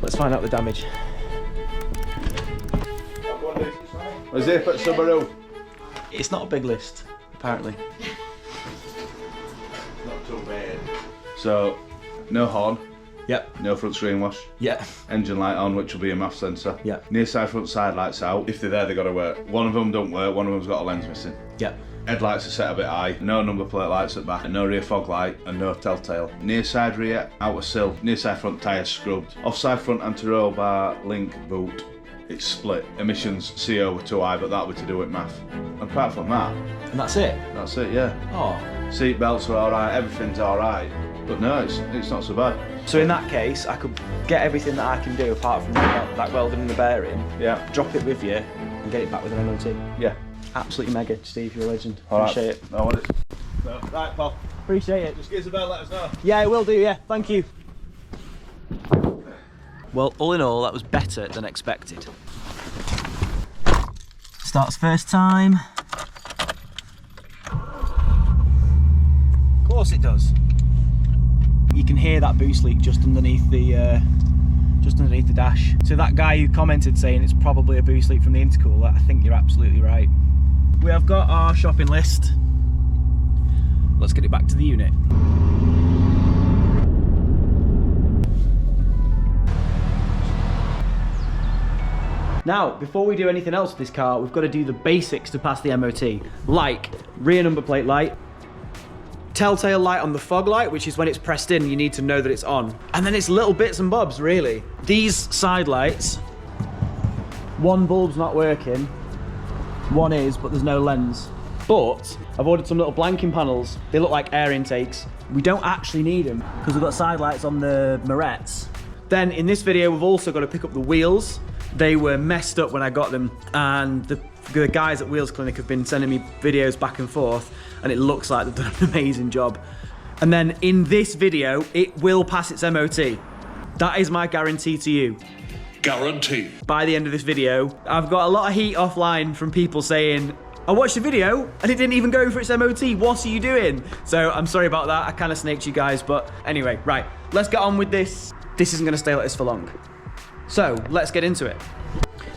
Let's find out the damage. A zip at Subaru. It's not a big list, apparently. Not too bad. So, no horn. Yep. No front screen wash. Yeah. Engine light on, which will be a MAF sensor. Yeah. Near side, front side lights out. If they're there, they've got to work. One of them don't work, one of them's got a lens missing. Yep. Headlights are set a bit high, no number plate lights at back, no rear fog light and no telltale. Near side rear, outer sill, near side front tyres scrubbed. Offside front anti-roll bar, link, boot. It's split. Emissions CO were too high, but that were to do with MAF. Apart from that. And that's it? That's it, yeah. Oh. Seat belts are alright, everything's alright. But no, it's not so bad. So in that case, I could get everything that I can do apart from that welding and the bearing. Yeah. Drop it with you and get it back with an MOT. Yeah. Absolutely mega, Steve, you're a legend. All Appreciate right. it. No worries. No. Right, pal. Appreciate it. Just give us a bell, let us know. Yeah, it will do, yeah. Thank you. Well, all in all, that was better than expected. Starts first time. Of course it does. You can hear that boost leak just underneath the dash. So that guy who commented saying it's probably a boost leak from the intercooler, I think you're absolutely right. We have got our shopping list. Let's get it back to the unit. Now, before we do anything else with this car, we've got to do the basics to pass the MOT, like rear number plate light, telltale light on the fog light, which is when it's pressed in, you need to know that it's on. And then it's little bits and bobs, really. These side lights, one bulb's not working, one is, but there's no lens. But I've ordered some little blanking panels. They look like air intakes. We don't actually need them because we've got side lights on the Morettes. Then in this video, we've also got to pick up the wheels. They were messed up when I got them, and the guys at Wheels Clinic have been sending me videos back and forth, and it looks like they've done an amazing job. And then in this video, it will pass its MOT. That is my guarantee to you. Guarantee. By the end of this video, I've got a lot of heat offline from people saying, I watched the video and it didn't even go for its MOT, what are you doing? So I'm sorry about that, I kind of snaked you guys, but anyway, right, let's get on with this. This isn't gonna stay like this for long. So let's get into it.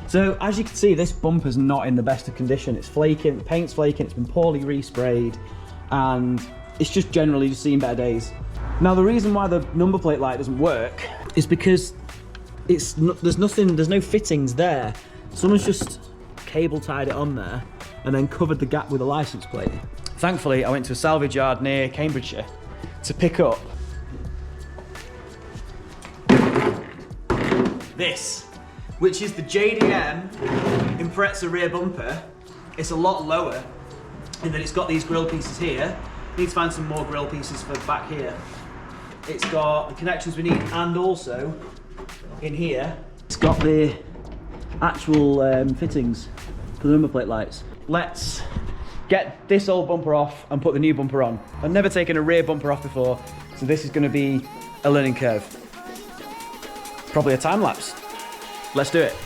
So as you can see, this bumper's not in the best of condition. It's flaking, the paint's flaking, it's been poorly resprayed, and it's just generally just seen better days. Now the reason why the number plate light doesn't work is because there's no fittings there. Someone's just cable tied it on there and then covered the gap with a license plate. Thankfully, I went to a salvage yard near Cambridgeshire to pick up this, which is the JDM Impreza rear bumper. It's a lot lower in that it's got these grille pieces here. Need to find some more grille pieces for back here. It's got the connections we need, and also in here, it's got the actual fittings for the number plate lights. Let's get this old bumper off and put the new bumper on. I've never taken a rear bumper off before, so this is going to be a learning curve. Probably a time lapse. Let's do it.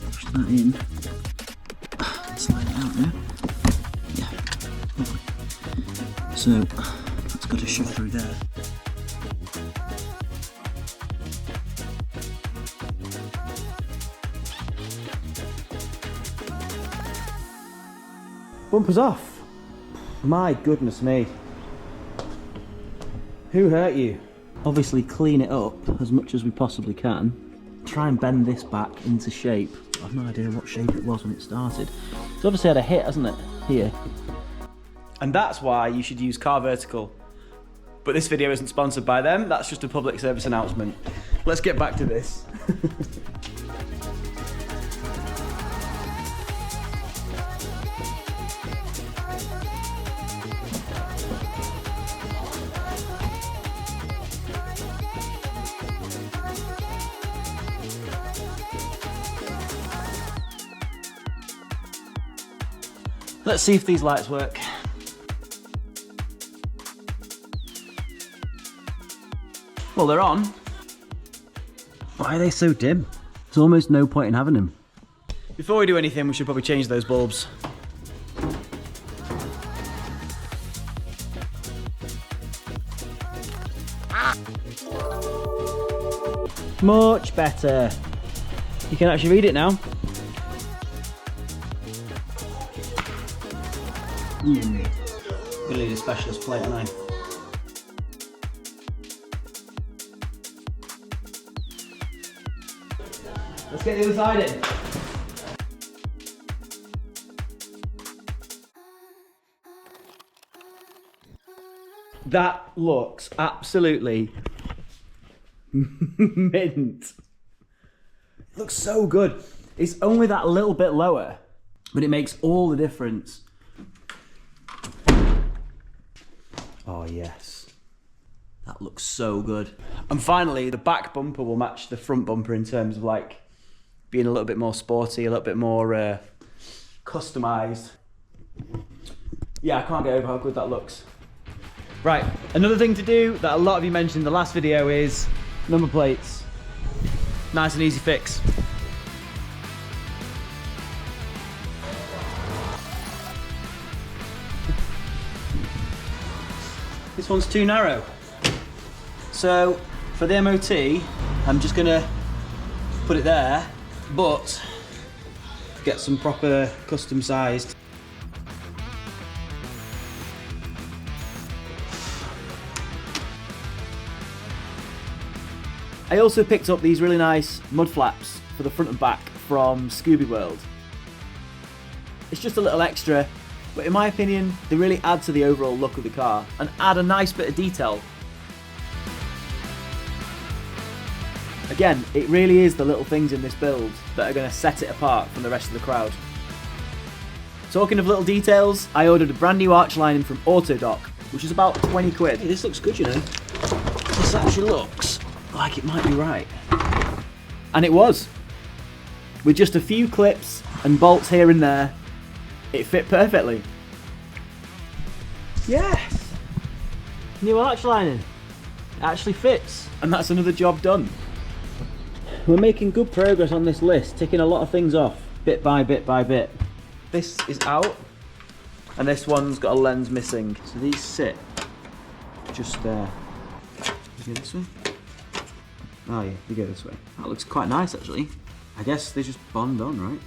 Push that in. Slide it out there. Yeah. Lovely. So that's got to shove through there. Bumper's off. My goodness me. Who hurt you? Obviously clean it up as much as we possibly can. Try and bend this back into shape. I've no idea what shape it was when it started. It's obviously had a hit, hasn't it? Here. And that's why you should use Car Vertical. But this video isn't sponsored by them, that's just a public service announcement. Let's get back to this. Let's see if these lights work. Well, they're on. Why are they so dim? There's almost no point in having them. Before we do anything, we should probably change those bulbs. Much better. You can actually read it now. Gonna need a specialist plate, aren't I? Let's get the other side in. That looks absolutely mint. It looks so good. It's only that little bit lower, but it makes all the difference. Oh yes, that looks so good. And finally, the back bumper will match the front bumper in terms of like being a little bit more sporty, a little bit more customized. Yeah, I can't get over how good that looks. Right, another thing to do that a lot of you mentioned in the last video is number plates. Nice and easy fix. This one's too narrow. So for the MOT, I'm just gonna put it there, but get some proper custom sized. I also picked up these really nice mud flaps for the front and back from Scooby World. It's just a little extra, but in my opinion, they really add to the overall look of the car and add a nice bit of detail. Again, it really is the little things in this build that are going to set it apart from the rest of the crowd. Talking of little details, I ordered a brand new arch lining from Autodoc, which is about 20 quid. Hey, this looks good, you know. This actually looks like it might be right. And it was. With just a few clips and bolts here and there, it fit perfectly. Yes! New arch lining. It actually fits. And that's another job done. We're making good progress on this list, ticking a lot of things off, bit by bit by bit. This is out, and this one's got a lens missing. So these sit just there. You go this way? Oh yeah, you go this way. That looks quite nice actually. I guess they just bond on, right?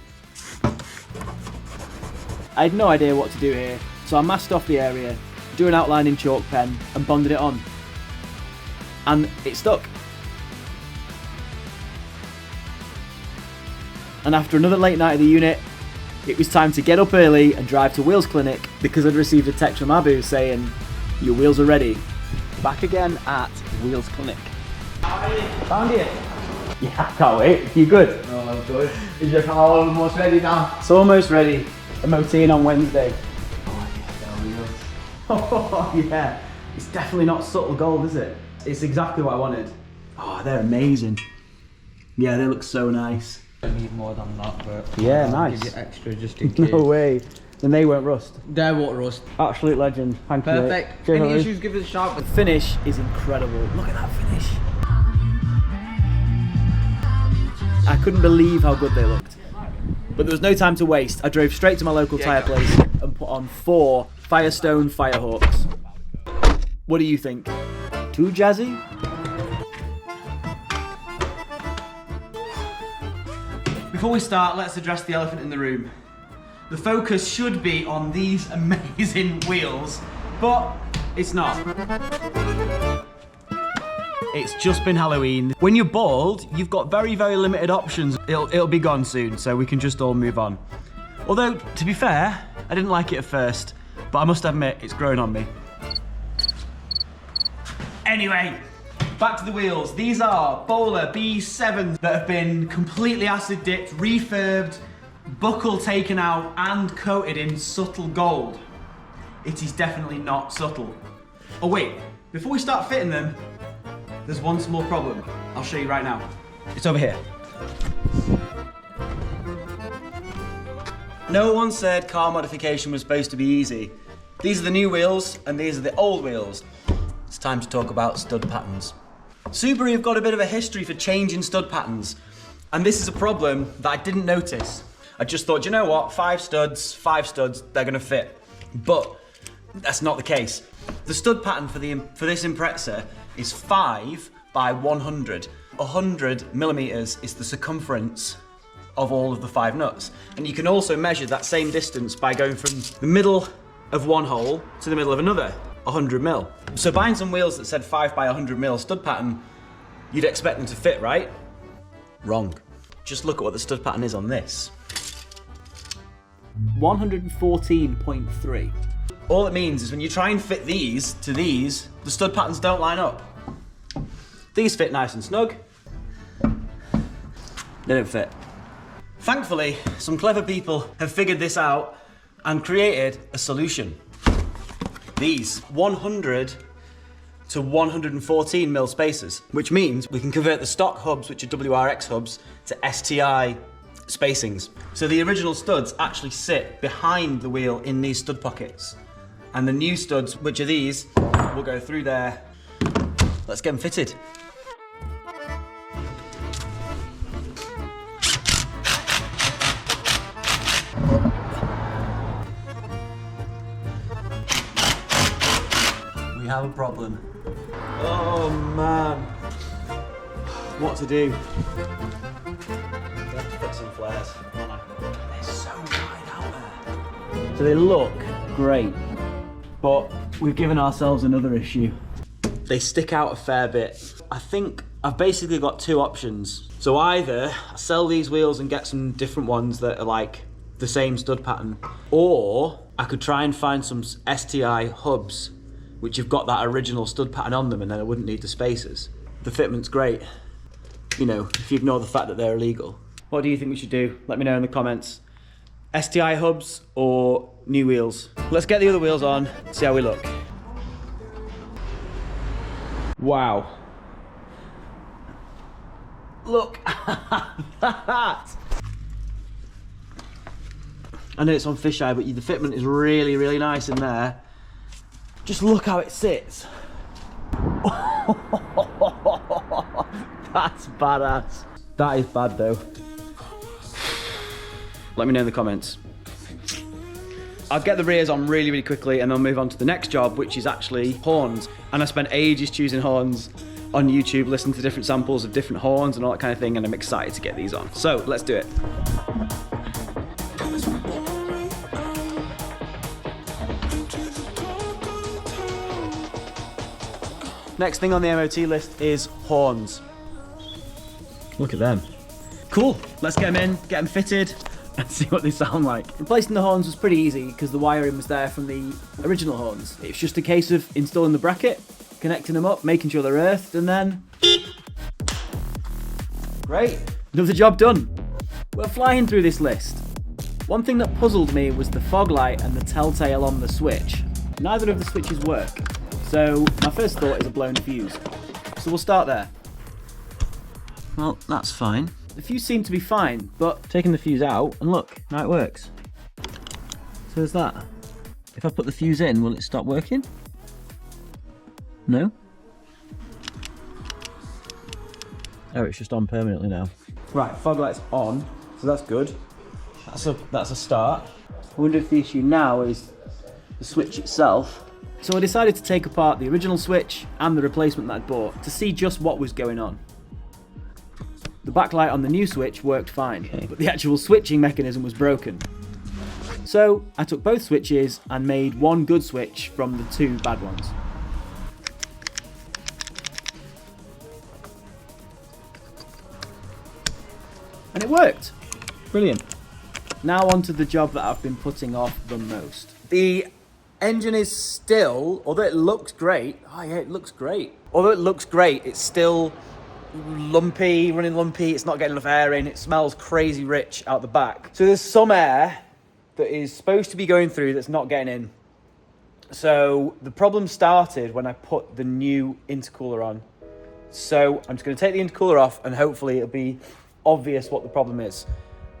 I had no idea what to do here, so I masked off the area, drew an outline in chalk pen, and bonded it on. And it stuck. And after another late night of the unit, it was time to get up early and drive to Wheels Clinic because I'd received a text from Abu saying, your wheels are ready. Back again at Wheels Clinic. Found it. Yeah, I can't wait. You good? Oh, I'm good. Is your car almost ready now? It's almost ready. MOTing on Wednesday. Oh yeah, there we go. Oh yeah. It's definitely not subtle gold, is it? It's exactly what I wanted. Oh, they're amazing. Yeah, they look so nice. I need more than that, but yeah, I'll nice. give you extra just in case. No way. Then they won't rust. They won't rust. Absolute legend. Thank you. Perfect. Cheers, Any Harry. issues, give us a shout. The finish is incredible. Look at that finish. I couldn't believe how good they looked. But there was no time to waste. I drove straight to my local tyre place and put on 4 Firestone Firehawks. What do you think? Too jazzy? Before we start, let's address the elephant in the room. The focus should be on these amazing wheels, but it's not. It's just been Halloween. When you're bald, you've got very, very limited options. It'll be gone soon, so we can just all move on. Although, to be fair, I didn't like it at first, but I must admit, it's grown on me. Anyway, back to the wheels. These are Bowler B7s that have been completely acid dipped, refurbed, buckle taken out, and coated in subtle gold. It is definitely not subtle. Oh wait, before we start fitting them, there's one small problem. I'll show you right now. It's over here. No one said car modification was supposed to be easy. These are the new wheels and these are the old wheels. It's time to talk about stud patterns. Subaru have got a bit of a history for changing stud patterns, and this is a problem that I didn't notice. I just thought, you know what, 5 studs, they're gonna fit. But that's not the case. The stud pattern for this Impreza is 5 by 100. 100 millimeters is the circumference of all of the 5 nuts. And you can also measure that same distance by going from the middle of one hole to the middle of another, 100 mil. So buying some wheels that said 5 by 100 mil stud pattern, you'd expect them to fit, right? Wrong. Just look at what the stud pattern is on this. 114.3. All it means is when you try and fit these to these, the stud patterns don't line up. These fit nice and snug. They don't fit. Thankfully, some clever people have figured this out and created a solution. These 100 to 114 mil spacers, which means we can convert the stock hubs, which are WRX hubs, to STI spacings. So the original studs actually sit behind the wheel in these stud pockets. And the new studs, which are these, will go through there. Let's get them fitted. We have a problem. Oh man. What to do? We have to put some flares. They're so wide out there. So they look great, but we've given ourselves another issue. They stick out a fair bit. I think I've basically got 2 options. So either I sell these wheels and get some different ones that are like the same stud pattern, or I could try and find some STI hubs which have got that original stud pattern on them, and then I wouldn't need the spacers. The fitment's great, you know, if you ignore the fact that they're illegal. What do you think we should do? Let me know in the comments. STI hubs or new wheels? Let's get the other wheels on, see how we look. Wow. Look at that. I know it's on fisheye, but the fitment is really, really nice in there. Just look how it sits. That's badass. That is bad though. Let me know in the comments. I'll get the rears on really, really quickly and then move on to the next job, which is actually horns. And I spent ages choosing horns on YouTube, listening to different samples of different horns and all that kind of thing, and I'm excited to get these on. So let's do it. Next thing on the MOT list is horns. Look at them. Cool, let's get them in, get them fitted, and see what they sound like. Replacing the horns was pretty easy because the wiring was there from the original horns. It's just a case of installing the bracket, connecting them up, making sure they're earthed, and then... Great, another job done. We're flying through this list. One thing that puzzled me was the fog light and the telltale on the switch. Neither of the switches work. So my first thought is a blown fuse. So we'll start there. Well, that's fine. The fuse seemed to be fine, but taking the fuse out, and look, now it works. So there's that. If I put the fuse in, will it stop working? No? Oh, it's just on permanently now. Right, fog light's on, so that's good. That's a start. I wonder if the issue now is the switch itself. So I decided to take apart the original switch and the replacement that I'd bought to see just what was going on. The backlight on the new switch worked fine, but the actual switching mechanism was broken. So I took both switches and made one good switch from the 2 bad ones. And it worked! Brilliant. Now onto the job that I've been putting off the most. The engine is still, although it looks great, oh yeah, it looks great. Although it looks great, it's still lumpy, running lumpy, it's not getting enough air in, it smells crazy rich out the back. So there's some air that is supposed to be going through that's not getting in. So the problem started when I put the new intercooler on. So I'm just going to take the intercooler off and hopefully it'll be obvious what the problem is.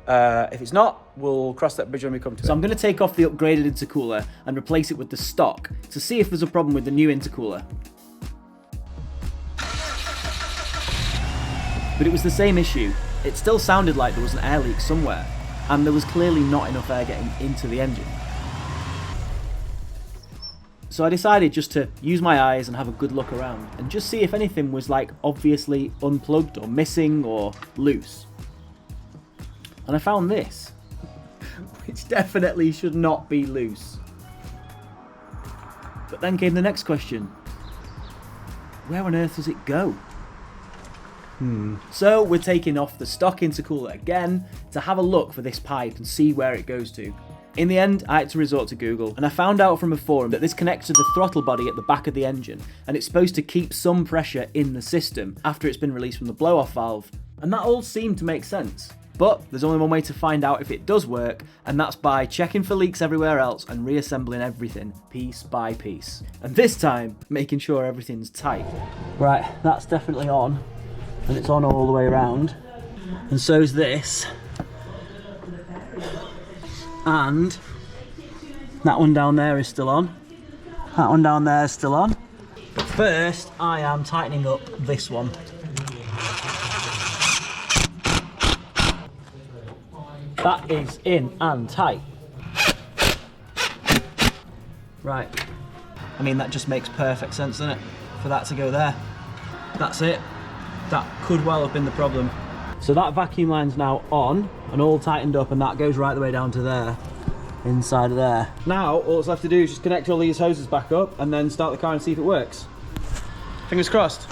If it's not, we'll cross that bridge when we come to it. So I'm going to take off the upgraded intercooler and replace it with the stock to see if there's a problem with the new intercooler. But it was the same issue. It still sounded like there was an air leak somewhere, and there was clearly not enough air getting into the engine. So I decided just to use my eyes and have a good look around and just see if anything was like obviously unplugged or missing or loose. And I found this, which definitely should not be loose. But then came the next question. Where on earth does it go? So we're taking off the stock intercooler again to have a look for this pipe and see where it goes to. In the end, I had to resort to Google, and I found out from a forum that this connects to the throttle body at the back of the engine, and it's supposed to keep some pressure in the system after it's been released from the blow-off valve. And that all seemed to make sense. But there's only one way to find out if it does work, and that's by checking for leaks everywhere else and reassembling everything piece by piece. And this time, making sure everything's tight. Right, that's definitely on, and it's on all the way around. And so's this. And that one down there is still on. That one down there is still on. But first, I am tightening up this one. That is in and tight. Right. I mean, that just makes perfect sense, doesn't it? For that to go there. That's it. That could well have been the problem. So that vacuum line's now on and all tightened up, and that goes right the way down to there, inside of there. Now, all that's left to do is just connect all these hoses back up and then start the car and see if it works. Fingers crossed.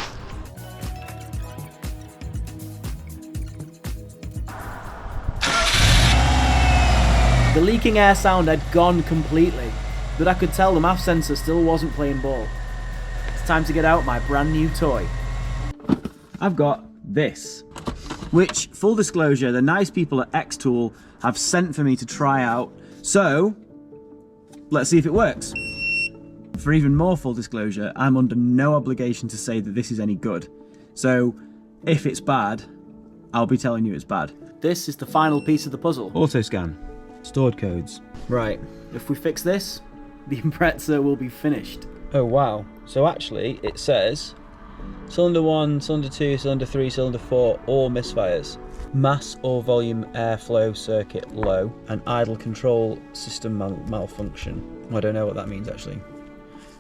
The leaking air sound had gone completely, but I could tell the MAF sensor still wasn't playing ball. It's time to get out my brand new toy. I've got this, which, full disclosure, the nice people at XTOOL have sent for me to try out. So, let's see if it works. For even more full disclosure, I'm under no obligation to say that this is any good. So, if it's bad, I'll be telling you it's bad. This is the final piece of the puzzle. Auto scan. Stored codes. Right, if we fix this, the Impreza will be finished. Oh wow, so actually it says cylinder 1, cylinder 2, cylinder 3, cylinder 4, all misfires. Mass or volume airflow circuit low, and idle control system malfunction. I don't know what that means actually.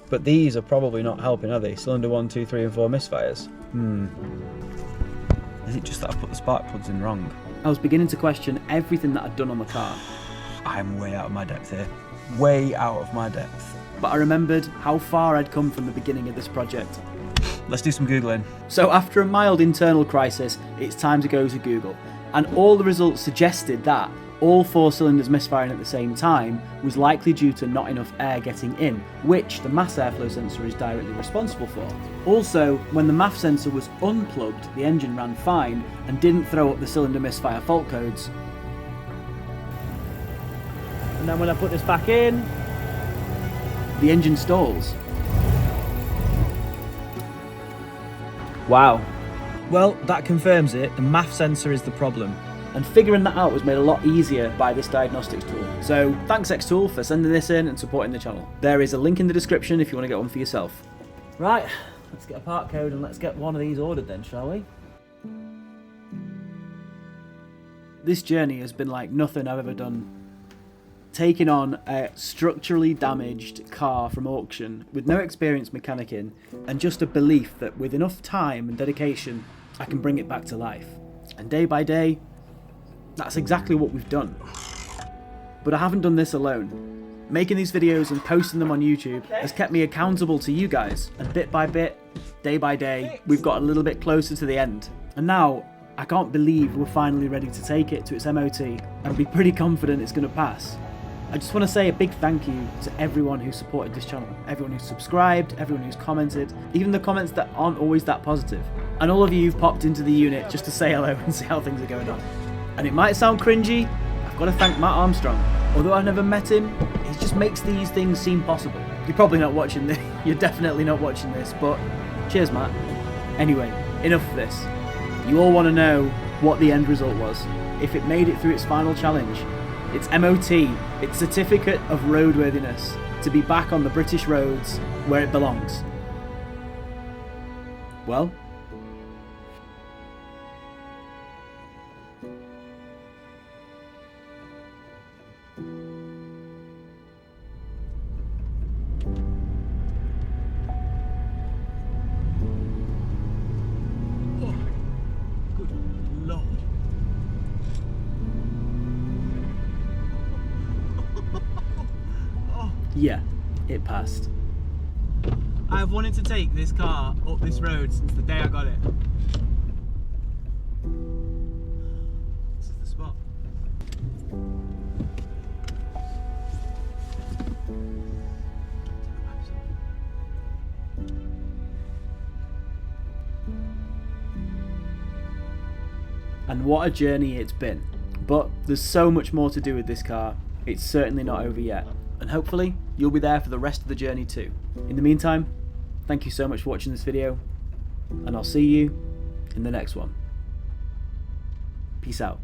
But these are probably not helping, are they? Cylinder 1, 2, 3 and 4 misfires. Is it just that I put the spark plugs in wrong? I was beginning to question everything that I'd done on the car. I'm way out of my depth here. Way out of my depth. But I remembered how far I'd come from the beginning of this project. Let's do some Googling. So after a mild internal crisis, it's time to go to Google. And all the results suggested that all 4 cylinders misfiring at the same time was likely due to not enough air getting in, which the mass airflow sensor is directly responsible for. Also, when the MAF sensor was unplugged, the engine ran fine and didn't throw up the cylinder misfire fault codes. And then when I put this back in, the engine stalls. Wow. Well, that confirms it. The MAF sensor is the problem. And figuring that out was made a lot easier by this diagnostics tool. So thanks XTOOL for sending this in and supporting the channel. There is a link in the description if you want to get one for yourself. Right, let's get a part code and let's get one of these ordered then, shall we? This journey has been like nothing I've ever done. Taking on a structurally damaged car from auction with no experience mechanicking and just a belief that with enough time and dedication I can bring it back to life. And day by day, that's exactly what we've done. But I haven't done this alone. Making these videos and posting them on YouTube has kept me accountable to you guys, and bit by bit, day by day, we've got a little bit closer to the end. And now, I can't believe we're finally ready to take it to its MOT and be pretty confident it's going to pass. I just want to say a big thank you to everyone who supported this channel, everyone who's subscribed, everyone who's commented, even the comments that aren't always that positive, and all of you who've popped into the unit just to say hello and see how things are going on. And it might sound cringy, I've got to thank Matt Armstrong. Although I've never met him, he just makes these things seem possible. You're probably not watching this, you're definitely not watching this, but cheers Matt. Anyway, enough of this. You all want to know what the end result was, if it made it through its final challenge. Its MOT, its certificate of roadworthiness, to be back on the British roads where it belongs. Well, Yeah, it passed. I've wanted to take this car up this road since the day I got it. This is the spot. And what a journey it's been. But there's so much more to do with this car. It's certainly not over yet. And hopefully you'll be there for the rest of the journey too. In the meantime, thank you so much for watching this video, and I'll see you in the next one. Peace out.